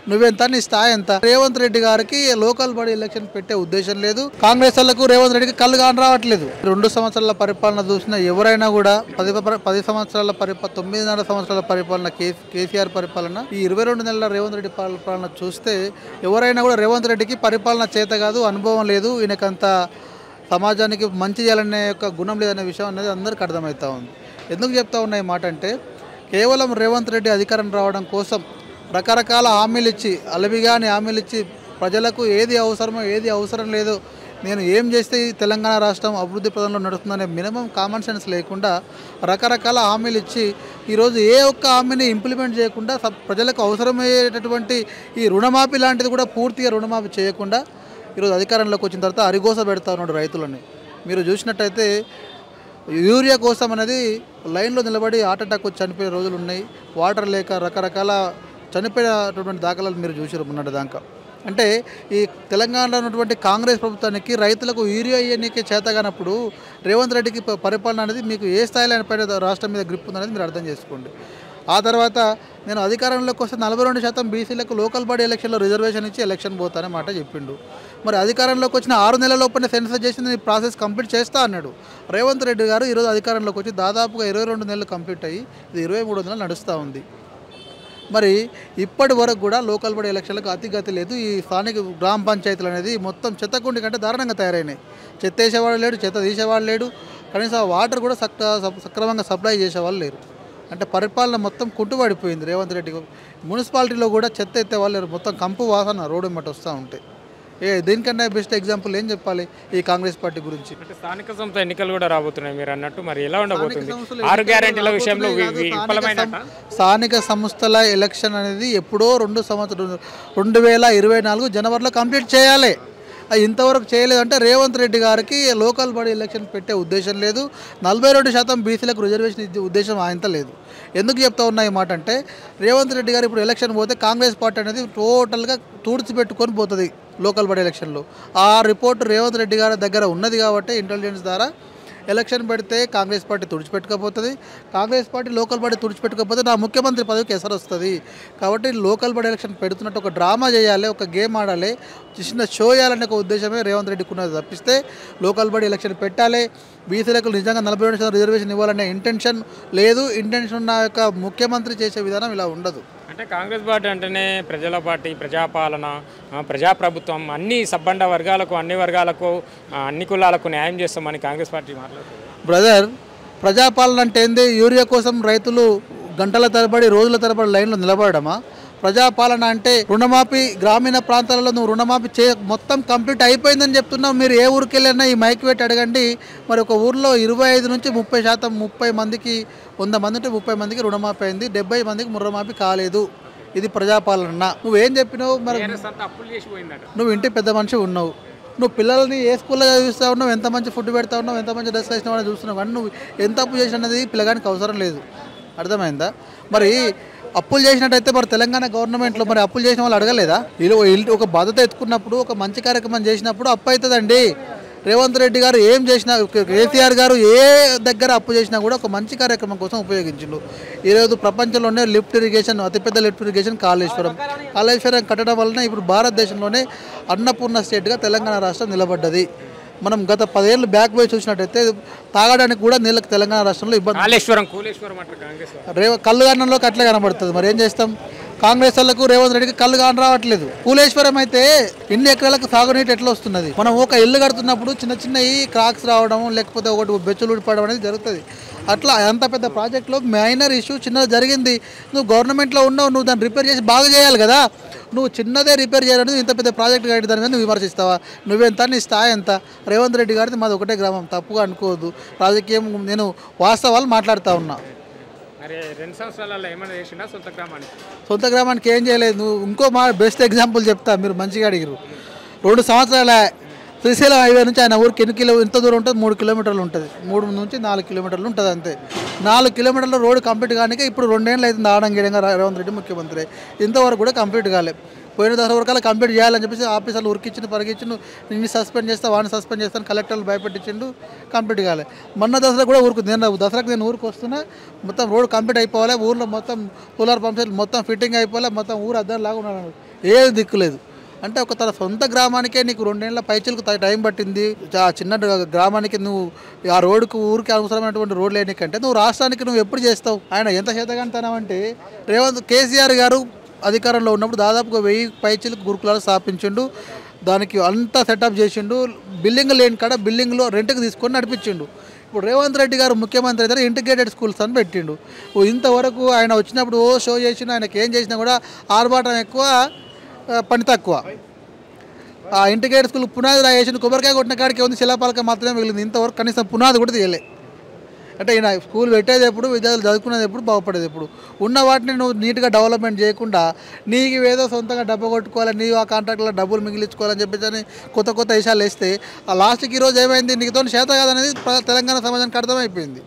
నువ్వెంత నీ స్థాయి ఎంత? రేవంత్ రెడ్డి గారికి లోకల్ బాడీ ఎలక్షన్ పెట్టే ఉద్దేశం లేదు. కాంగ్రెస్ వాళ్ళకు రేవంత్ రెడ్డికి కళ్ళు కాని రావట్లేదు. 2 సంవత్సరాల పరిపాలన చూసిన ఎవరైనా కూడా 10 సంవత్సరాల 9.5 సంవత్సరాల పరిపాలన కేసీఆర్ పరిపాలన, ఈ 22 నెలల రేవంత్ రెడ్డి పరిపాలన చూస్తే ఎవరైనా కూడా రేవంత్ రెడ్డికి పరిపాలన చేత కాదు, అనుభవం లేదు, ఈయనకంత సమాజానికి మంచి చేయాలనే యొక్క గుణం లేదనే విషయం అనేది అందరికీ అర్థమవుతా ఉంది. ఎందుకు చెప్తా ఉన్న ఈ మాట అంటే, కేవలం రేవంత్ రెడ్డి అధికారం రావడం కోసం రకరకాల హామీలు ఇచ్చి, అలవిగాని హామీలు ఇచ్చి, ప్రజలకు ఏది అవసరమో ఏది అవసరం లేదో, నేను ఏం చేస్తే ఈ తెలంగాణ రాష్ట్రం అభివృద్ధి పదంలో నడుస్తుందనే మినిమం కామన్ సెన్స్ లేకుండా రకరకాల హామీలు ఇచ్చి ఈరోజు ఏ ఒక్క హామీని ఇంప్లిమెంట్ చేయకుండా ప్రజలకు అవసరమయ్యేటటువంటి ఈ రుణమాఫీ లాంటిది కూడా పూర్తిగా రుణమాఫీ చేయకుండా ఈరోజు అధికారంలోకి వచ్చిన తర్వాత అరిగోస పెడతా ఉన్నాడు రైతులని. మీరు చూసినట్టయితే యూరియా కోసం అనేది లైన్లో నిలబడి హార్ట్ అటాక్ వచ్చి చనిపోయే రోజులు ఉన్నాయి. వాటర్ లేక రకరకాల చనిపోయినటువంటి దాఖలాలు మీరు చూసారు మొన్నటి దాకా. అంటే ఈ తెలంగాణలో ఉన్నటువంటి కాంగ్రెస్ ప్రభుత్వానికి రైతులకు యూరియా ఇయ్యనీకే చేతగానప్పుడు రేవంత్ రెడ్డికి పరిపాలన అనేది మీకు ఏ స్థాయిలో పైన రాష్ట్రం మీద గ్రిప్ ఉందనేది మీరు అర్థం చేసుకోండి. ఆ తర్వాత నేను అధికారంలోకి వస్తే 42% బీసీలకు లోకల్ బాడీ ఎలక్షన్లో రిజర్వేషన్ ఇచ్చి ఎలక్షన్ పోతానే మాట చెప్పిండు. మరి అధికారంలోకి వచ్చిన 6 నెలల లోపలనే సెన్సస్ చేసింది ప్రాసెస్ కంప్లీట్ చేస్తా అన్నాడు రేవంత్ రెడ్డి గారు. ఈరోజు అధికారంలోకి వచ్చి దాదాపుగా 22 నెలలు కంప్లీట్ అయ్యి ఇది 23 నెలలు నడుస్తూ ఉంది. మరి ఇప్పటి వరకు కూడా లోకల్ బాడీ ఎలక్షన్లకు అతిగతి లేదు. ఈ స్థానిక గ్రామ పంచాయతీలు అనేది మొత్తం చెత్తకుండి కంటే దారుణంగా తయారైనాయి. చెత్త వేసేవాడు లేడు, చెత్త తీసేవాడు లేడు, కనీసం వాటర్ కూడా సక్రమంగా సప్లై చేసేవాళ్ళు లేరు. అంటే పరిపాలన మొత్తం కుంటుపడిపోయింది రేవంత్ రెడ్డి. మున్సిపాలిటీలో కూడా చెత్త ఎత్తే వాళ్ళు లేరు, మొత్తం కంపు వాసన రోడ్డు మట్టి వస్తూ ఉంటాయి. దీనికన్నా బెస్ట్ ఎగ్జాంపుల్ ఏం చెప్పాలి ఈ కాంగ్రెస్ పార్టీ గురించి? అంటే స్థానిక సంస్థ ఎన్నికలు కూడా రాబోతున్నాయి మీరు అన్నట్టు, మరి ఎలా ఉండబోతుంది 6 గ్యారెంటీల విషయంలో స్థానిక సంస్థల ఎలక్షన్ అనేది ఎప్పుడో 2024 జనవరిలో కంప్లీట్ చేయాలి. ఇంతవరకు చేయలేదంటే రేవంత్ రెడ్డి గారికి లోకల్ బాడీ ఎలక్షన్ పెట్టే ఉద్దేశం లేదు. 42% బీసీలకు రిజర్వేషన్ ఇచ్చే ఉద్దేశం ఆయనతో లేదు. ఎందుకు చెప్తా ఉన్నా ఈ మాట అంటే, రేవంత్ రెడ్డి గారు ఇప్పుడు ఎలక్షన్ పోతే కాంగ్రెస్ పార్టీ అనేది టోటల్గా తుడిచిపెట్టుకొని పోతుంది లోకల్ బాడీ ఎలక్షన్లో. ఆ రిపోర్ట్ రేవంత్ రెడ్డి గారి దగ్గర ఉన్నది కాబట్టి ఇంటెలిజెన్స్ ద్వారా ఎలక్షన్ పెడితే కాంగ్రెస్ పార్టీ తుడిచిపెట్టుకపోతుంది. కాంగ్రెస్ పార్టీ లోకల్ బాడీ తుడిచిపెట్టుకపోతే నా ముఖ్యమంత్రి పదవికి ఎసరు వస్తుంది. కాబట్టి లోకల్ బాడీ ఎలక్షన్ పెడుతున్నట్టు ఒక డ్రామా చేయాలి, ఒక గేమ్ ఆడాలి, చిన్న షో చేయాలనే ఒక ఉద్దేశమే రేవంత్ రెడ్డికి ఉన్నది తప్పిస్తే లోకల్ బాడీ ఎలక్షన్ పెట్టాలి, బీసీలకు నిజంగా 42% రిజర్వేషన్ ఇవ్వాలనే ఇంటెన్షన్ లేదు. ఇంటెన్షన్ ఉన్న యొక్క ముఖ్యమంత్రి చేసే విధానం ఇలా ఉండదు. అంటే కాంగ్రెస్ పార్టీ అంటేనే ప్రజల పార్టీ, ప్రజాపాలన, ప్రజాప్రభుత్వం, అన్ని సబ్బండ వర్గాలకు, అన్ని వర్గాలకు, అన్ని కులాలకు న్యాయం చేస్తామని కాంగ్రెస్ పార్టీ మాట్లాడుతుంది. బ్రదర్, ప్రజాపాలన అంటే ఏంది? యూరియా కోసం రైతులు గంటల తరబడి రోజుల తరబడి లైన్లో నిలబడమా? ప్రజాపాలన అంటే రుణమాఫీ, గ్రామీణ ప్రాంతాలలో నువ్వు రుణమాఫీ మొత్తం కంప్లీట్ అయిపోయిందని చెప్తున్నావు. మీరు ఏ ఊరికి వెళ్ళినా ఈ మైక్ పెట్టి అడగండి. మరి ఒక ఊర్లో 25 నుంచి 30%, 30 మందికి, 100 మంది ఉంటే 30 మందికి రుణమాఫీ అయింది, 70 మందికి రుణమాఫీ కాలేదు. ఇది ప్రజాపాలన. నువ్వేం చెప్పినావు? మరి నువ్వు ఇంటి పెద్ద మనిషి ఉన్నావు, నువ్వు పిల్లల్ని ఏ స్కూల్లో చదివిస్తూ ఉన్నావు, ఎంత మంచి ఫుడ్ పెడతా ఉన్నావు, ఎంత మంచి డ్రెస్ వేసినావు అని చూస్తున్నావు. కానీ నువ్వు ఎంత అప్పు చేసినది పిల్లగానికి అవసరం లేదు. అర్థమైందా? మరి అప్పులు చేసినట్టయితే మరి తెలంగాణ గవర్నమెంట్లో మరి అప్పులు చేసిన వాళ్ళు అడగలేదా? వీళ్ళు ఒక బాధ్యత ఎత్తుకున్నప్పుడు, ఒక మంచి కార్యక్రమం చేసినప్పుడు అప్పు అవుతుందండి. రేవంత్ రెడ్డి గారు ఏం చేసినా, కేసీఆర్ గారు ఏ దగ్గర అప్పు చేసినా కూడా ఒక మంచి కార్యక్రమం కోసం ఉపయోగించిండు. ఈరోజు ప్రపంచంలోనే లిఫ్ట్ ఇరిగేషన్, అతిపెద్ద లిఫ్ట్ ఇరిగేషన్ కాళేశ్వరం కట్టడం వలన ఇప్పుడు భారతదేశంలోనే అన్నపూర్ణ స్టేట్గా తెలంగాణ రాష్ట్రం నిలబడ్డది. మనం గత 10 ఏళ్ళు బ్యాక్ పోయి చూసినట్టయితే తాగడానికి కూడా నీళ్ళకి తెలంగాణ రాష్ట్రంలో ఇబ్బంది. కళ్ళుగానంలోకి అట్లే కనబడుతుంది. మరి ఏం చేస్తాం? కాంగ్రెస్ వాళ్ళకు రేవంత్ రెడ్డికి కళ్ళు కాని రావట్లేదు. కూలేశ్వరం అయితే ఇన్ని ఎకరాలకు సాగునీటి ఎట్లా వస్తున్నది? మనం ఒక ఇల్లు కడుతున్నప్పుడు చిన్న చిన్న ఈ క్రాక్స్ రావడం, లేకపోతే ఒకటి బెచ్చులు ఊడిపడడం అనేది జరుగుతుంది. అట్లా అంత పెద్ద ప్రాజెక్టులో మైనర్ ఇష్యూ చిన్నది జరిగింది. నువ్వు గవర్నమెంట్లో ఉన్నావు, నువ్వు దాన్ని రిపేర్ చేసి బాగా చేయాలి కదా. నువ్వు చిన్నదే రిపేర్ చేయాలని ఇంత పెద్ద ప్రాజెక్ట్ కట్టి దాని మీద నువ్వు విమర్శిస్తావా? నువ్వెంత, నీ స్థాయి ఎంత? రేవంత్ రెడ్డి గారిది మాది ఒకటే గ్రామం, తప్పుగా అనుకోవద్దు. రాజకీయం, నేను వాస్తవాలు మాట్లాడుతూ ఉన్నా. సొంత గ్రామానికి ఏం చేయలేదు. నువ్వు ఇంకో బెస్ట్ ఎగ్జాంపుల్ చెప్తా, మీరు మంచిగా అడిగారు. 2 సంవత్సరాల శ్రీశైలం హైవే నుంచి ఆయన ఊరికి ఎంత దూరం ఉంటుంది? 3 కిలోమీటర్లు ఉంటుంది. 3 నుంచి 4 కిలోమీటర్లు ఉంటుంది అంతే. 4 కిలోమీటర్ల రోడ్డు కంప్లీట్ కానీ ఇప్పుడు 2 ఏళ్ళు అవుతుంది ఆడంగేయంగా రేవంత్ రెడ్డి ముఖ్యమంత్రి. ఇంతవరకు కూడా కంప్లీట్ కాలేదు. పోయిన దసరా వరకాల కంప్లీట్ చేయాలని చెప్పేసి ఆఫీసర్లు ఉరికిచ్చిండు, పరిగించిండు, నిన్ను సస్పెండ్ చేస్తా, వాడిని సస్పెండ్ చేస్తాను, కలెక్టర్లు భయపెట్టించిండు, కంప్లీట్ కాలేదు. మొన్న దసరా కూడా దసరాకి నేను ఊరికి వస్తున్నా, మొత్తం రోడ్ కంప్లీట్ అయిపోవాలి, ఊర్లో మొత్తం సోలార్ పంప్ సెట్ మొత్తం ఫిట్టింగ్ అయిపోవాలి, మొత్తం ఊరు అద్దం లాగా ఉన్నాడు. ఏది దిక్కు లేదు. అంటే ఒక తన సొంత గ్రామానికే నీకు 2 ఏళ్ల పైచలకు టైం పట్టింది. చిన్న గ్రామానికి నువ్వు ఆ రోడ్డుకు ఊరికి అవసరమైనటువంటి రోడ్లు లేనికంటే నువ్వు రాష్ట్రానికి నువ్వు ఎప్పుడు చేస్తావు? ఆయన ఎంత చేతగాంతనం అంటే కేసీఆర్ గారు అధికారంలో ఉన్నప్పుడు దాదాపుగా 1000 పైచలకు గురుకులాలు స్థాపించిండు. దానికి అంతా సెటప్ చేసిండు. బిల్డింగ్ లేని కాడ బిల్డింగ్లో రెంట్కి తీసుకొని నడిపించిండు. ఇప్పుడు రేవంత్ రెడ్డి గారు ముఖ్యమంత్రి అయితే ఇంటిగ్రేటెడ్ స్కూల్స్ అని పెట్టిండు. ఇంతవరకు ఆయన వచ్చినప్పుడు షో చేసిన ఆయనకి ఏం చేసినా కూడా ఆర్భాటం ఎక్కువ, పని తక్కువ. ఆ ఇంటిగ్రేటెడ్ స్కూల్ పునాది రాయేసిన కొబ్బరికాయ కొట్టిన కాడికి ఉంది, శిలాపాలక మాత్రమే మిగిలింది. ఇంతవరకు కనీసం పునాది కూడా తీయలే. అంటే ఈయన స్కూల్ పెట్టేది ఎప్పుడు, విద్యార్థులు చదువుకునేది ఎప్పుడు, బాగుపడేది ఎప్పుడు? ఉన్న వాటిని నువ్వు నీట్గా డెవలప్మెంట్ చేయకుండా నీకు ఏదో సొంతంగా డబ్బు కొట్టుకోవాలి, నీవు ఆ కాంట్రాక్ట్లో డబ్బులు మిగిలించుకోవాలని చెప్పేసి కొత్త కొత్త విషయాలు వేస్తే ఆ లాస్ట్కి ఈరోజు ఏమైంది? నీకుతో చేత కాదనేది తెలంగాణ సమాజానికి అర్థమైపోయింది.